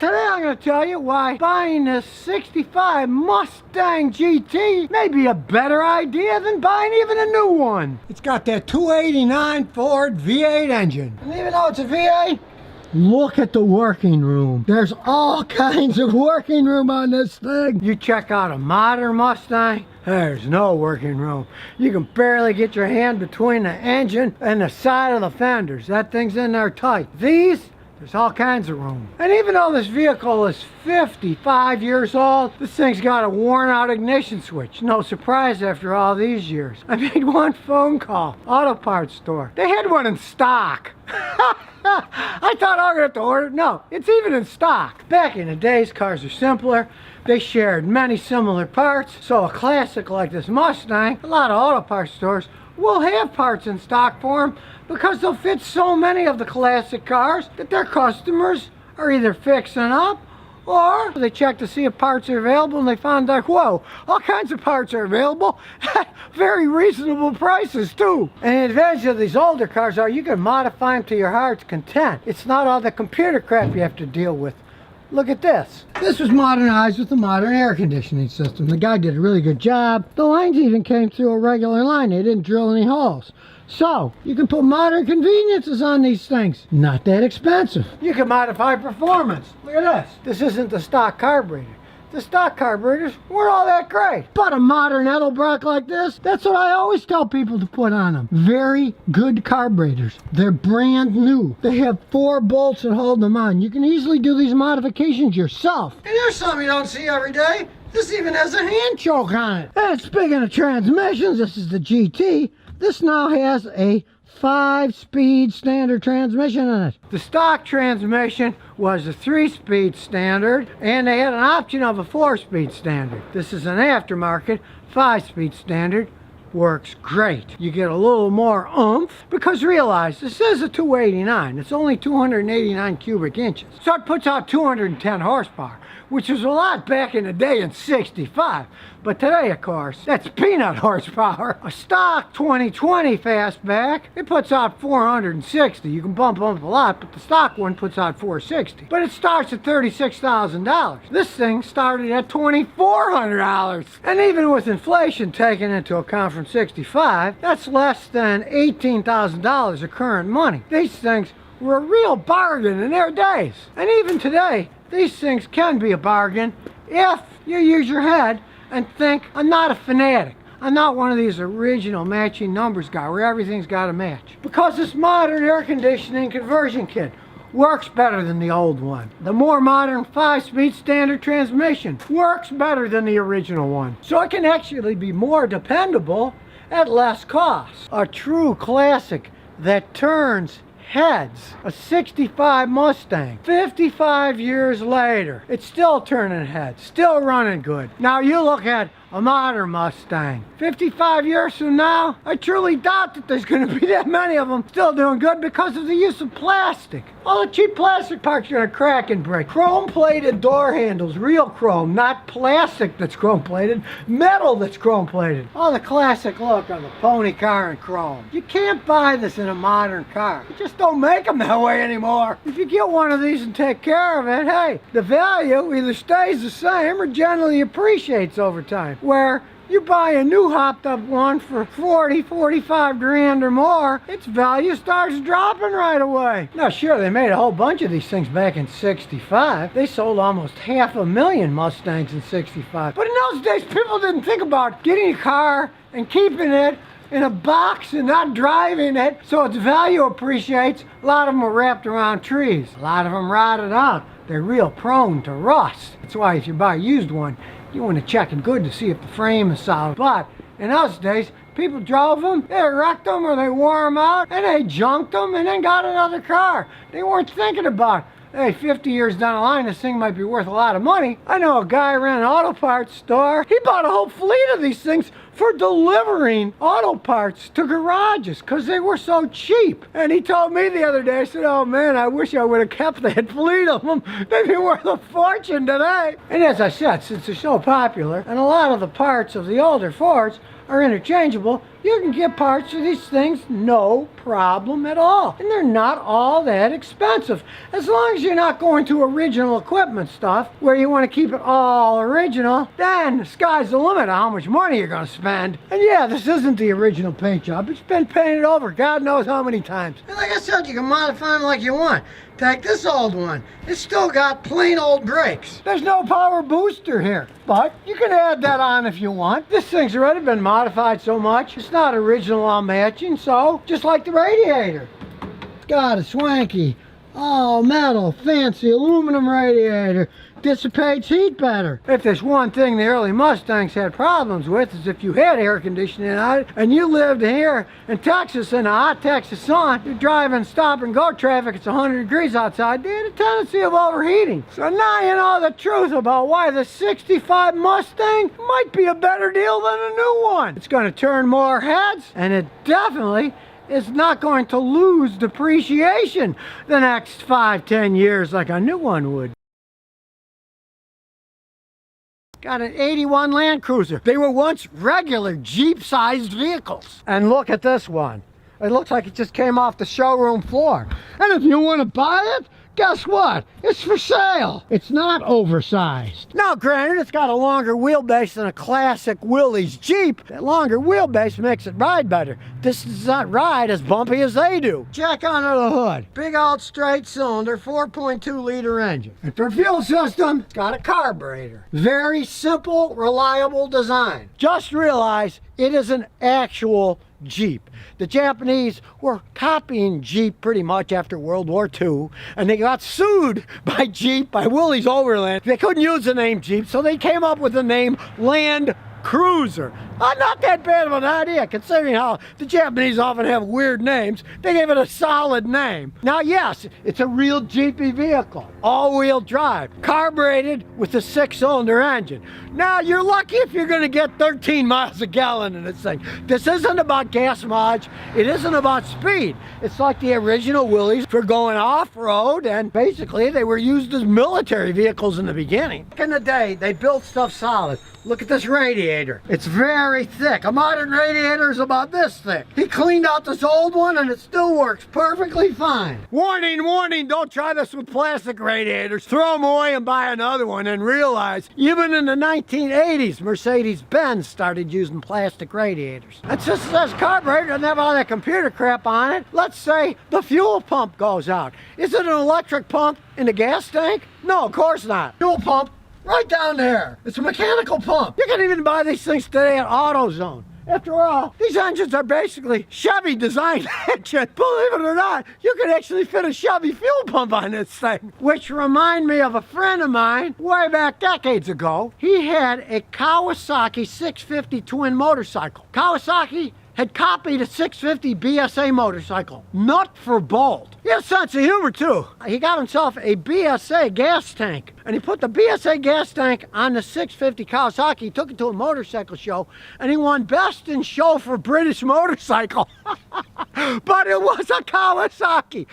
Today I'm going to tell you why buying this 65 Mustang GT may be a better idea than buying even a new one. It's got that 289 Ford V8 engine. And even though it's a V8, look at the working room. There's all kinds of working room on this thing. You check out a modern Mustang, there's no working room. You can barely get your hand between the engine and the side of the fenders. That thing's in there tight. These, there's all kinds of room. And even though this vehicle is 55 years old, this thing's got a worn out ignition switch. No surprise after all these years. I made one phone call, auto parts store. They had one in stock. I thought I was going to have to order it. No, it's even in stock. Back in the days, cars are simpler. They shared many similar parts. So a classic like this Mustang, a lot of auto parts stores will have parts in stock for them because they'll fit so many of the classic cars that their customers are either fixing up or they check to see if parts are available and they found like, whoa, all kinds of parts are available at very reasonable prices too. And the advantage of these older cars are you can modify them to your heart's content. It's not all the computer crap you have to deal with. Look at this. This was modernized with a modern air conditioning system. The guy did a really good job. The lines even came through a regular line. They didn't drill any holes. So, you can put modern conveniences on these things. Not that expensive. You can modify performance. Look at this. This isn't the stock carburetor. The stock carburetors weren't all that great. But a modern Edelbrock like this, that's what I always tell people to put on them. Very good carburetors. They're brand new. They have 4 bolts that hold them on. You can easily do these modifications yourself. And here's something you don't see every day. This even has a hand choke on it. And speaking of transmissions, this is the GT. This now has a 5-speed standard transmission in it. The stock transmission was a 3-speed standard, and they had an option of a 4-speed standard. This is an aftermarket 5-speed standard. Works great. You get a little more oomph because realize this is a 289. It's only 289 cubic inches. So it puts out 210 horsepower, which was a lot back in the day in 65. But today, of course, that's peanut horsepower. A stock 2020 fastback, it puts out 460. You can bump a lot, but the stock one puts out 460. But it starts at $36,000. This thing started at $2,400. And even with inflation taken into account from 65, that's less than $18,000 of current money. These things were a real bargain in their days. And even today, these things can be a bargain if you use your head and think, I'm not a fanatic. I'm not one of these original matching numbers guy where everything's got to match. Because this modern air conditioning conversion kit works better than the old one. The more modern 5-speed standard transmission works better than the original one. So it can actually be more dependable at less cost. A true classic that turns heads. A 65 Mustang. 55 years later, it's still turning heads, still running good. Now you look at a modern Mustang. 55 years from now, I truly doubt that there's going to be that many of them still doing good because of the use of plastic. All the cheap plastic parts are going to crack and break. Chrome-plated door handles, real chrome, not plastic that's chrome-plated, metal that's chrome-plated. All the classic look on the pony car in chrome. You can't buy this in a modern car. You just don't make them that way anymore. If you get one of these and take care of it, hey, the value either stays the same or generally appreciates over time. Where you buy a new hopped up one for 40, 45 grand or more, its value starts dropping right away. Now sure, they made a whole bunch of these things back in 65. They sold almost 500,000 Mustangs in 65. But in those days, people didn't think about getting a car and keeping it in a box and not driving it so its value appreciates. A lot of them were wrapped around trees. A lot of them rotted out. They're real prone to rust. That's why if you buy a used one, you want to check it good to see if the frame is solid. But in those days, people drove them, they wrecked them or they wore them out, and they junked them and then got another car. They weren't thinking about, hey, 50 years down the line, this thing might be worth a lot of money. I know a guy ran an auto parts store. He bought a whole fleet of these things for delivering auto parts to garages because they were so cheap. And he told me the other day, I said, oh man, I wish I would have kept that fleet of them. They'd be worth a fortune today. And as I said, since they're so popular, and a lot of the parts of the older Fords are interchangeable, you can get parts for these things no problem at all. And they're not all that expensive. As long as you're not going to original equipment stuff where you want to keep it all original, then the sky's the limit of how much money you're going to spend. And yeah, this isn't the original paint job. It's been painted over God knows how many times. And like I said, you can modify them like you want. Take this old one. It's still got plain old brakes. There's no power booster here, but you can add that on if you want. This thing's already been modified so much, it's not original on matching, so just like the radiator. It's got a swanky, all metal, fancy aluminum radiator. Dissipates heat better. If there's one thing the early Mustangs had problems with, is if you had air conditioning on it and you lived here in Texas in the hot Texas sun, you're driving stop and go traffic, it's 100 degrees outside, they had a tendency of overheating. So now you know the truth about why the 65 Mustang might be a better deal than a new one. It's going to turn more heads, and it definitely is not going to lose depreciation the next 5-10 years like a new one would. Got an 81 Land Cruiser. They were once regular Jeep-sized vehicles. And look at this one. It looks like it just came off the showroom floor. And if you want to buy it, guess what? It's for sale. It's not oversized. Now, granted, it's got a longer wheelbase than a classic Willys Jeep. That longer wheelbase makes it ride better. This does not ride as bumpy as they do. Check under the hood. Big old straight cylinder, 4.2 liter engine. And for fuel system, it's got a carburetor. Very simple, reliable design. Just realize it is an actual Jeep. The Japanese were copying Jeep pretty much after World War II, and they got sued by Jeep, by Willys Overland. They couldn't use the name Jeep, so they came up with the name Land Cruiser. Not that bad of an idea, considering how the Japanese often have weird names. They gave it a solid name. Now, yes, it's a real Jeepy vehicle. All-wheel drive, carbureted with a 6-cylinder engine. Now, you're lucky if you're going to get 13 miles a gallon in this thing. This isn't about gas mileage. It isn't about speed. It's like the original Willys for going off-road, and basically they were used as military vehicles in the beginning. Back in the day, they built stuff solid. Look at this radiator. It's very thick. A modern radiator is about this thick. He cleaned out this old one and it still works perfectly fine. Warning, warning, don't try this with plastic radiators. Throw them away and buy another one, and realize even in the 1980s, Mercedes-Benz started using plastic radiators. That's just this carburetor, doesn't have all that computer crap on it. Let's say the fuel pump goes out. Is it an electric pump in the gas tank? No, of course not. Fuel pump right down there. It's a mechanical pump. You can even buy these things today at AutoZone. After all, these engines are basically Chevy designed engines. Believe it or not, you could actually fit a Chevy fuel pump on this thing. Which remind me of a friend of mine way back decades ago. He had a Kawasaki 650 twin motorcycle. Kawasaki had copied a 650 BSA motorcycle, nut for bolt. He had a sense of humor too. He got himself a BSA gas tank, and he put the BSA gas tank on the 650 Kawasaki. He took it to a motorcycle show, and he won Best in Show for British Motorcycle. But it was a Kawasaki.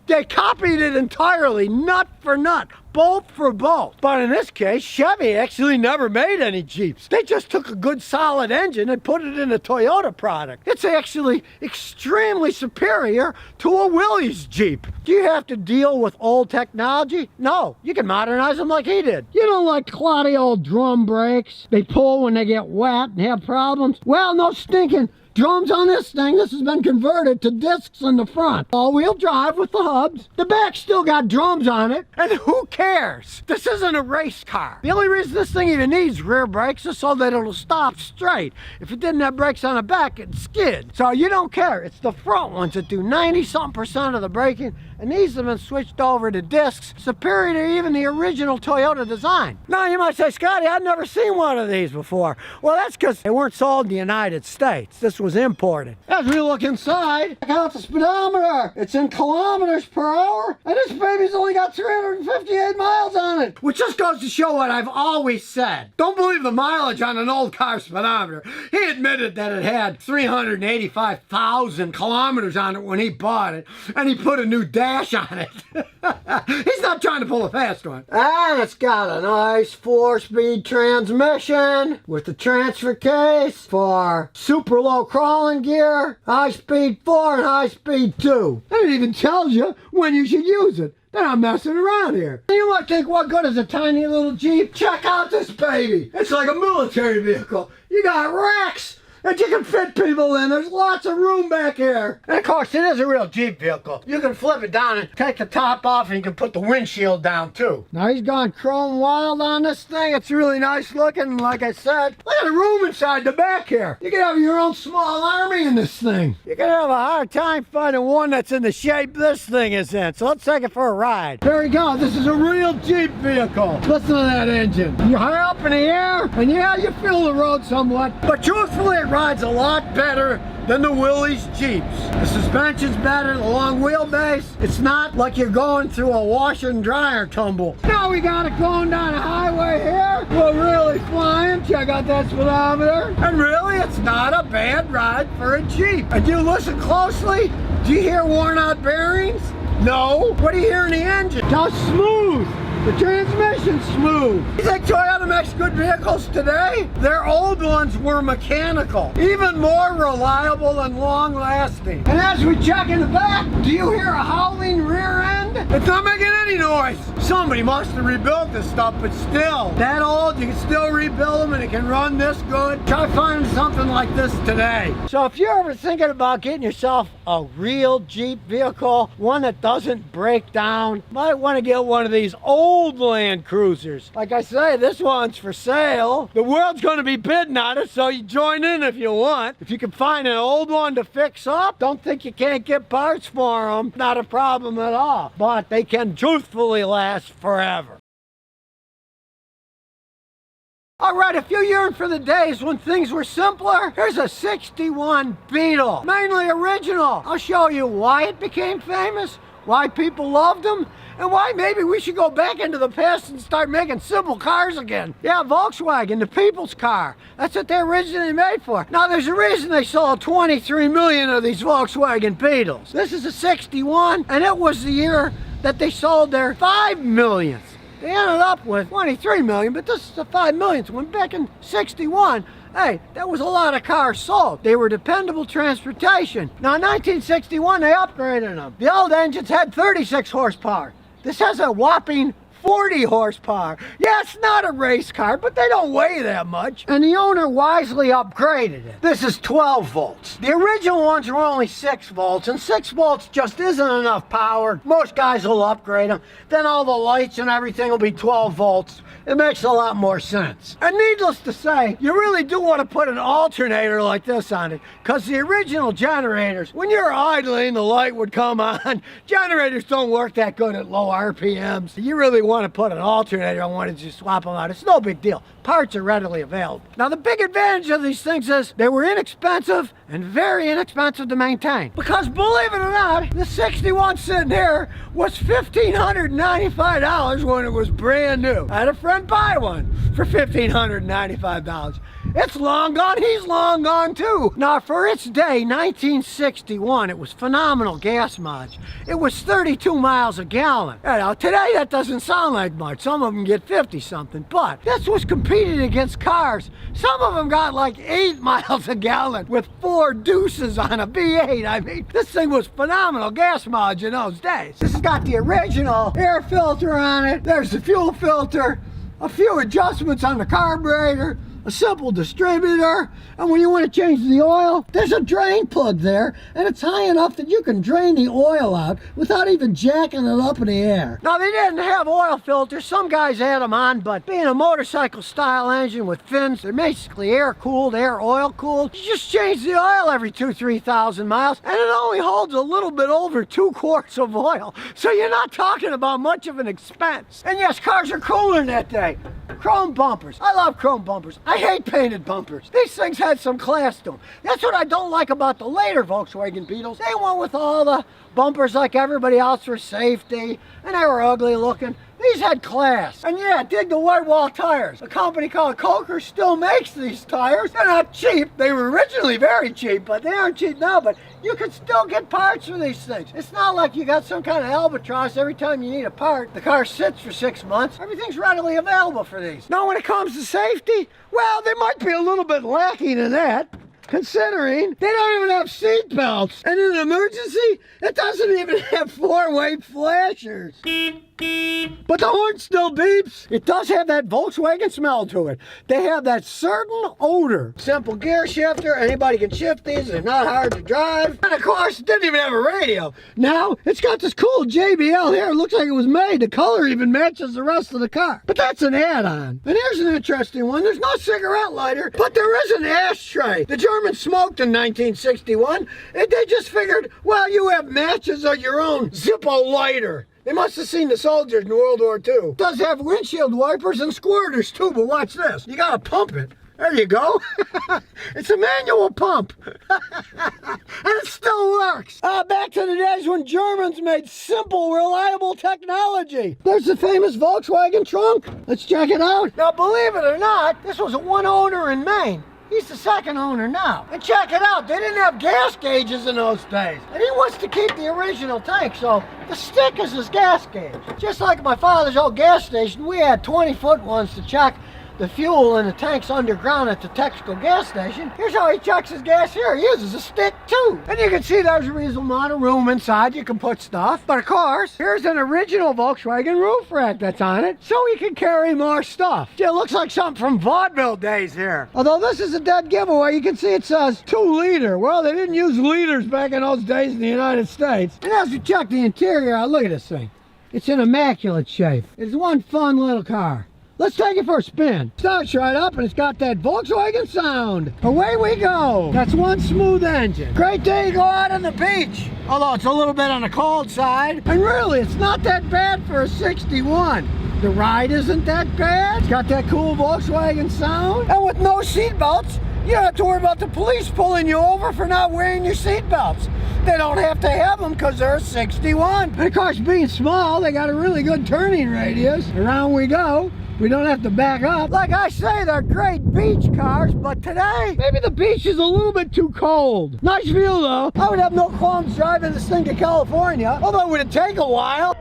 They copied it entirely, nut for nut, bolt for bolt. But in this case, Chevy actually never made any Jeeps. They just took a good solid engine and put it in a Toyota product. It's actually extremely superior to a Willys Jeep. Do you have to deal with old technology? No, you can modernize them like he did. You don't like cloddy old drum brakes? They pull when they get wet and have problems? Well, no stinking drums on this thing. This has been converted to discs in the front. All-wheel drive with the hubs. The back still got drums on it. And who cares? This isn't a race car. The only reason this thing even needs rear brakes is so that it'll stop straight. If it didn't have brakes on the back, it'd skid. So you don't care. It's the front ones that do 90-something% of the braking, and these have been switched over to discs, superior to even the original Toyota design. Now you might say, Scotty, I've never seen one of these before. Well, that's because they weren't sold in the United States. This was imported. As we look inside, check out the speedometer. It's in kilometers per hour, and this baby's only got 358 miles on it. Which just goes to show what I've always said. Don't believe the mileage on an old car speedometer. He admitted that it had 385,000 kilometers on it when he bought it, and he put a new dash on it. He's not trying to pull a fast one. And it's got a nice 4-speed transmission with the transfer case for super low crawling gear, high speed 4 and high speed 2. And it even tells you when you should use it. They're not messing around here. You might think, what good is a tiny little Jeep? Check out this baby. It's like a military vehicle. You got racks that you can fit people in. There's lots of room back here. And of course, it is a real Jeep vehicle. You can flip it down and take the top off, and you can put the windshield down too. Now he's gone chrome wild on this thing. It's really nice looking. Like I said, look at the room inside the back here. You can have your own small army in this thing. You're gonna have a hard time finding one that's in the shape this thing is in. So let's take it for a ride. There we go. This is a real Jeep vehicle. Listen to that engine. You're high up in the air, and yeah, you feel the road somewhat, but truthfully, it rides a lot better than the Willys Jeeps. The suspension's better, the long wheelbase. It's not like you're going through a washer and dryer tumble. Now we got it going down a highway here. We're really flying. Check out that speedometer. And really, it's not a bad ride for a Jeep. And you listen closely, do you hear worn out bearings? No. What do you hear in the engine? How smooth. The transmission's smooth. You think Toyota makes good vehicles today? Their old ones were mechanical, even more reliable and long-lasting. And as we check in the back, do you hear a howling rear end? It's not making any noise. Somebody must have rebuilt this stuff, but still, that old, you can still rebuild them and it can run this good. Try finding something like this today. So if you're ever thinking about getting yourself a real Jeep vehicle, one that doesn't break down, might want to get one of these old Land Cruisers. Like I say, this one's for sale. The world's going to be bidding on it, so you join in if you want. If you can find an old one to fix up, don't think you can't get parts for them. Not a problem at all. But they can truthfully last forever. All right, if you yearn for the days when things were simpler, here's a 61 Beetle. Mainly original. I'll show you why it became famous, why people loved them, and why maybe we should go back into the past and start making simple cars again. Yeah, Volkswagen, the people's car. That's what they're originally made for. Now, there's a reason they sold 23 million of these Volkswagen Beetles. This is a 61, and it was the year that they sold their 5 millionth. They ended up with 23 million, but this is the 5 millionth one. Back in 61, hey, that was a lot of cars sold. They were dependable transportation. Now, in 1961, they upgraded them. The old engines had 36 horsepower. This has a whopping 40 horsepower. Yeah, it's not a race car, but they don't weigh that much. And the owner wisely upgraded it. This is 12 volts. The original ones were only 6 volts, and 6 volts just isn't enough power. Most guys will upgrade them. Then all the lights and everything will be 12 volts. It makes a lot more sense. And needless to say, you really do want to put an alternator like this on it, because the original generators, when you're idling, the light would come on. Generators don't work that good at low RPMs. You really want to put an alternator on one and just swap them out. It's no big deal. Parts are readily available. Now, the big advantage of these things is they were inexpensive and very inexpensive to maintain. Because believe it or not, the 61 sitting here was $1,595 when it was brand new. I had a friend buy one for $1,595. It's long gone, he's long gone too. Now, for its day, 1961, it was phenomenal gas mileage. It was 32 miles a gallon. Now, today that doesn't sound like much. Some of them get 50 something, but this was competing against cars. Some of them got like 8 miles a gallon with 4 deuces on a V8. I mean, this thing was phenomenal gas mileage in those days. This has got the original air filter on it. There's the fuel filter, a few adjustments on the carburetor, a simple distributor, and when you want to change the oil, there's a drain plug there, and it's high enough that you can drain the oil out without even jacking it up in the air. Now, they didn't have oil filters. Some guys had them on, but being a motorcycle style engine with fins, they're basically air cooled, air oil cooled. You just change the oil every 2,000-3,000 miles, and it only holds a little bit over 2 quarts of oil. So you're not talking about much of an expense. And yes, cars are cooler in that day. Chrome bumpers. I love chrome bumpers. I hate painted bumpers. These things had some class to them. That's what I don't like about the later Volkswagen Beetles. They went with all the bumpers like everybody else for safety, and they were ugly looking. These had class. And yeah, dig the white wall tires. A company called Coker still makes these tires. They're not cheap. They were originally very cheap, but they aren't cheap now. But you can still get parts for these things. It's not like you got some kind of albatross every time you need a part. The car sits for 6 months. Everything's readily available for these. Now when it comes to safety, well, they might be a little bit lacking in that, considering they don't even have seat belts. And in an emergency, it doesn't even have four-way flashers. But the horn still beeps. It does have that Volkswagen smell to it. They have that certain odor. Simple gear shifter. Anybody can shift these. They're not hard to drive. And of course, it didn't even have a radio. Now, it's got this cool JBL here. It looks like it was made. The color even matches the rest of the car. But that's an add-on. And here's an interesting one. There's no cigarette lighter, but there is an ashtray. The Germans smoked in 1961. And they just figured, well, you have matches of your own Zippo lighter. They must have seen the soldiers in World War II. It does have windshield wipers and squirters too, but watch this. You gotta pump it. There you go. It's a manual pump. And it still works. Back to the days when Germans made simple, reliable technology. There's the famous Volkswagen trunk. Let's check it out. Now, believe it or not, this was a one owner in Maine. He's the second owner now. And check it out, they didn't have gas gauges in those days. And he wants to keep the original tank, so the stick is his gas gauge. Just like my father's old gas station, we had 20-foot ones to check the fuel in the tanks underground at the Texaco gas station. Here's how he checks his gas here. He uses a stick too. And you can see there's a reasonable amount of room inside. You can put stuff. But of course, here's an original Volkswagen roof rack that's on it, so he can carry more stuff. It looks like something from vaudeville days here. Although this is a dead giveaway, you can see it says 2 liter. Well, they didn't use liters back in those days in the United States. And as we check the interior out, look at this thing. It's in immaculate shape. It's one fun little car. Let's take it for a spin. Starts right up and it's got that Volkswagen sound. Away we go. That's one smooth engine. Great day to go out on the beach. Although it's a little bit on the cold side. And really, it's not that bad for a 61. The ride isn't that bad. It's got that cool Volkswagen sound. And with no seat belts, you don't have to worry about the police pulling you over for not wearing your seat belts. They don't have to have them because they're a 61. And of course, being small, they got a really good turning radius. Around we go. We don't have to back up. Like I say, they're great beach cars, but today, maybe the beach is a little bit too cold. Nice view though. I would have no qualms driving this thing to California, although it would take a while.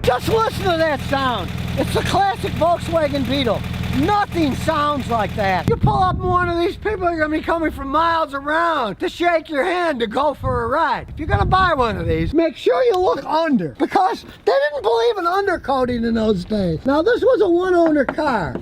Just listen to that sound. It's the classic Volkswagen Beetle. Nothing sounds like that. You pull up in one of these, people are gonna be coming from miles around to shake your hand to go for a ride. If you're gonna buy one of these, make sure you look under, because they didn't believe in undercoating in those days. Now this was a one-owner car.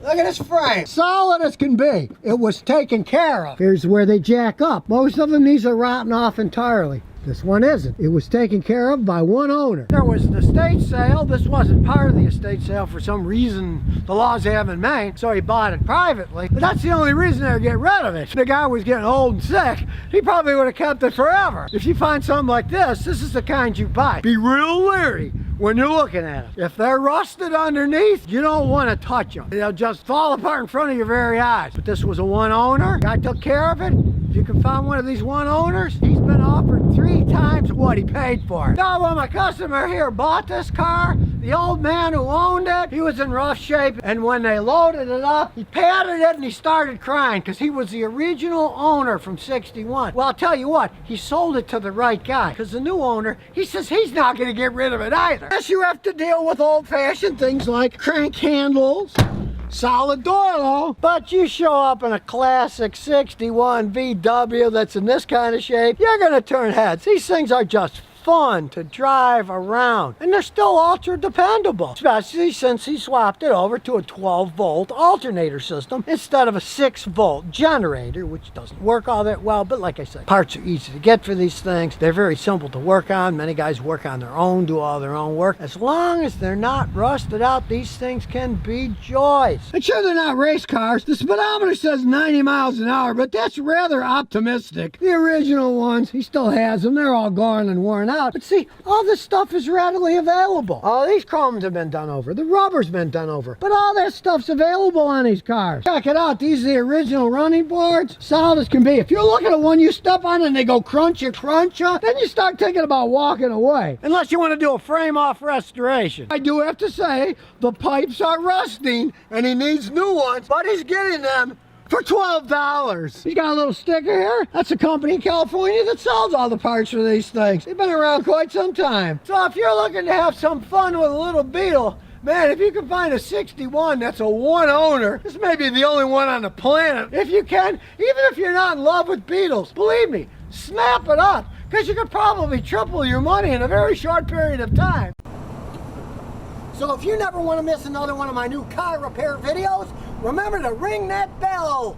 Look at this frame, solid as can be. It was taken care of. Here's where they jack up. Most of them, these are rotten off entirely. This one isn't. It was taken care of by one owner. There was an estate sale. This wasn't part of the estate sale for some reason the laws they have in Maine, so he bought it privately. But that's the only reason they were getting rid of it. The guy was getting old and sick. He probably would have kept it forever. If you find something like this is the kind you buy. Be real leery when you're looking at them. If they're rusted underneath, you don't want to touch them. They'll just fall apart in front of your very eyes. But this was a one owner. Guy took care of it. If you can find one of these one owners, he's been offered 3 times what he paid for it. Now, when my customer here bought this car, the old man who owned it, he was in rough shape, and when they loaded it up, he patted it and he started crying because he was the original owner from 61. Well, I'll tell you what, he sold it to the right guy, because the new owner, he says he's not going to get rid of it either. Yes, you have to deal with old-fashioned things like crank handles, solid door though, but you show up in a classic 61 VW that's in this kind of shape, you're gonna turn heads. These things are just fun to drive around, and they're still ultra dependable, especially since he swapped it over to a 12-volt alternator system instead of a 6-volt generator, which doesn't work all that well. But like I said, parts are easy to get for these things. They're very simple to work on. Many guys work on their own, do all their own work. As long as they're not rusted out, these things can be joys. And sure, they're not race cars. The speedometer says 90 miles an hour, but that's rather optimistic. The original ones, he still has them. They're all gone and worn out. But see, all this stuff is readily available. All these chromes have been done over. The rubber's been done over. But all that stuff's available on these cars. Check it out. These are the original running boards. Solid as can be. If you're looking at one you step on and they go cruncha, then you start thinking about walking away. Unless you want to do a frame-off restoration. I do have to say, the pipes are rusting and he needs new ones, but he's getting them for $12. He's got a little sticker here. That's a company in California that sells all the parts for these things. They've been around quite some time. So if you're looking to have some fun with a little Beetle, man, if you can find a 61 that's a one owner, this may be the only one on the planet. If you can, even if you're not in love with Beetles, believe me, snap it up, because you could probably triple your money in a very short period of time. So if you never want to miss another one of my new car repair videos, remember to ring that bell.